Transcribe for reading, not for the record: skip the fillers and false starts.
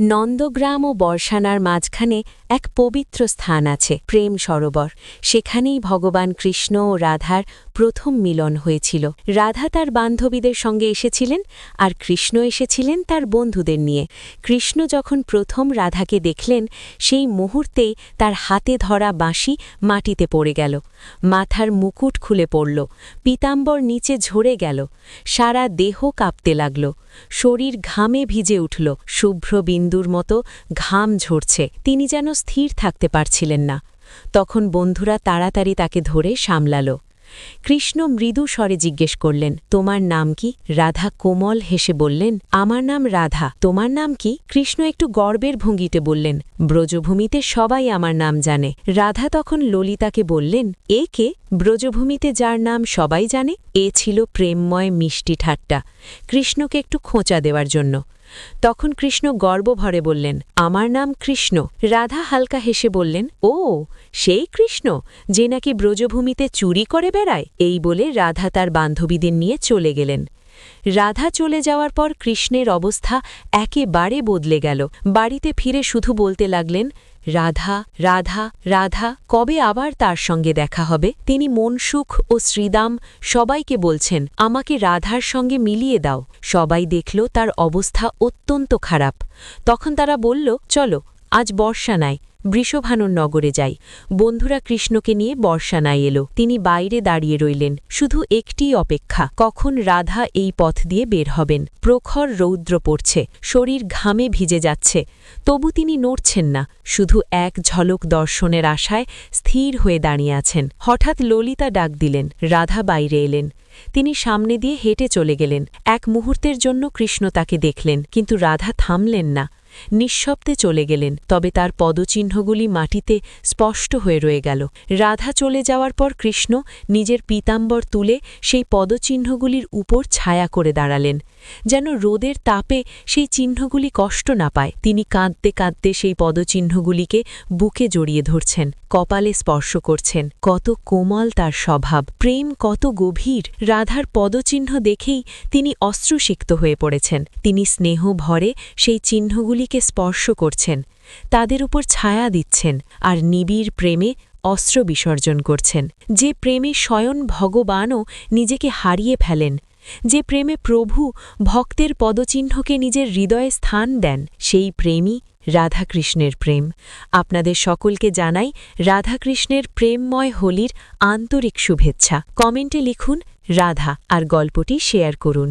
নন্দগ্রাম ও বর্ষানার মাঝখানে এক পবিত্র স্থান আছে, প্রেম সরোবর। সেখানেই ভগবান কৃষ্ণ ও রাধার প্রথম মিলন হয়েছিল। রাধা তার বান্ধবীদের সঙ্গে এসেছিলেন, আর কৃষ্ণ এসেছিলেন তার বন্ধুদের নিয়ে। কৃষ্ণ যখন প্রথম রাধাকে দেখলেন, সেই মুহূর্তেই তার হাতে ধরা বাঁশি মাটিতে পড়ে গেল। মাথার মুকুট খুলে পড়ল, পীতাম্বর নিচে ঝরে গেল, সারা দেহ কাঁপতে লাগল, শরীর ঘামে ভিজে উঠল, শুভ্র বিন্দুর মতো ঘাম ঝরছে। তিনি যেন স্থির থাকতে পারছিলেন না। তখন বন্ধুরা তাড়াতাড়ি তাকে ধরে সামলাল। কৃষ্ণ মৃদু স্বরে জিজ্ঞেস করলেন, তোমার নাম কি? রাধা কোমল হেসে বললেন, আমার নাম রাধা। তোমার নাম কি? কৃষ্ণ একটু গর্বের ভঙ্গিতে বললেন, ব্রজভূমিতে সবাই আমার নাম জানে। রাধা তখন ললিতাকে বললেন, এ কে? ব্রজভূমিতে যার নাম সবাই জানে। এ ছিল প্রেমময় মিষ্টি ঠাট্টা, কৃষ্ণকে একটু খোঁচা দেওয়ার জন্য। তখন কৃষ্ণ গর্বভরে বললেন, আমার নাম কৃষ্ণ। রাধা হালকা হেসে বললেন, ও সেই কৃষ্ণ যে নাকি ব্রজভূমিতে চুরি করে বেড়ায়। এই বলে রাধা তার বান্ধবীদের নিয়ে চলে গেলেন। রাধা চলে যাওয়ার পর কৃষ্ণের অবস্থা একেবারে বদলে গেল। বাড়িতে ফিরে শুধু বলতে লাগলেন, রাধা রাধা রাধা, কবে আবার তার সঙ্গে দেখা হবে। তিনি মনসুখ ও শ্রীদাম সবাইকে বলছেন, আমাকে রাধার সঙ্গে মিলিয়ে দাও। সবাই দেখল তার অবস্থা অত্যন্ত খারাপ। তখন তারা বলল, চলো আজ বর্ষানায় বৃষভানুর নগরে যাই। বন্ধুরা কৃষ্ণকে নিয়ে বর্ষানায় এলো। তিনি বাইরে দাঁড়িয়ে রইলেন, শুধু একটি অপেক্ষা, কখন রাধা এই পথ দিয়ে বের হবেন। প্রখর রৌদ্র পড়ছে, শরীর ঘামে ভিজে যাচ্ছে, তবু তিনি নড়ছেন না, শুধু এক ঝলক দর্শনের আশায় স্থির হয়ে দাঁড়িয়ে আছেন। হঠাৎ ললিতা ডাক দিলেন, রাধা বাইরে এলেন। তিনি সামনে দিয়ে হেঁটে চলে গেলেন। এক মুহূর্তের জন্য কৃষ্ণ তাকে দেখলেন, কিন্তু রাধা থামলেন না, নিঃশব্দে চলে গেলেন। তবে তার পদচিহ্নগুলি মাটিতে স্পষ্ট হয়ে রয়ে গেল। রাধা চলে যাওয়ার পর কৃষ্ণ নিজের পীতাম্বর তুলে সেই পদচিহ্নগুলির উপর ছায়া করে দাঁড়ালেন, যেন রোদের তাপে সেই চিহ্নগুলি কষ্ট না পায়। তিনি কাঁদতে কাঁদতে সেই পদচিহ্নগুলিকে বুকে জড়িয়ে ধরছেন, কপালে স্পর্শ করছেন। কত কোমল তার স্বভাব, প্রেম কত গভীর। রাধার পদচিহ্ন দেখেই তিনি অশ্রুসিক্ত হয়ে পড়েছেন। তিনি স্নেহ ভরে সেই চিহ্নগুলিকে স্পর্শ করছেন, তাদের উপর ছায়া দিচ্ছেন, আর নিবিড় প্রেমে অস্ত্র বিসর্জন করছেন। যে প্রেমে স্বয়ং ভগবানও নিজেকে হারিয়ে ফেলেন, যে প্রেমে প্রভু ভক্তের পদচিহ্নকে নিজের হৃদয়ে স্থান দেন, সেই প্রেমই রাধাকৃষ্ণের প্রেম। আপনাদের সকলকে জানাই রাধাকৃষ্ণের প্রেমময় হোলির আন্তরিক শুভেচ্ছা। কমেন্টে লিখুন রাধা আর গল্পটি শেয়ার করুন।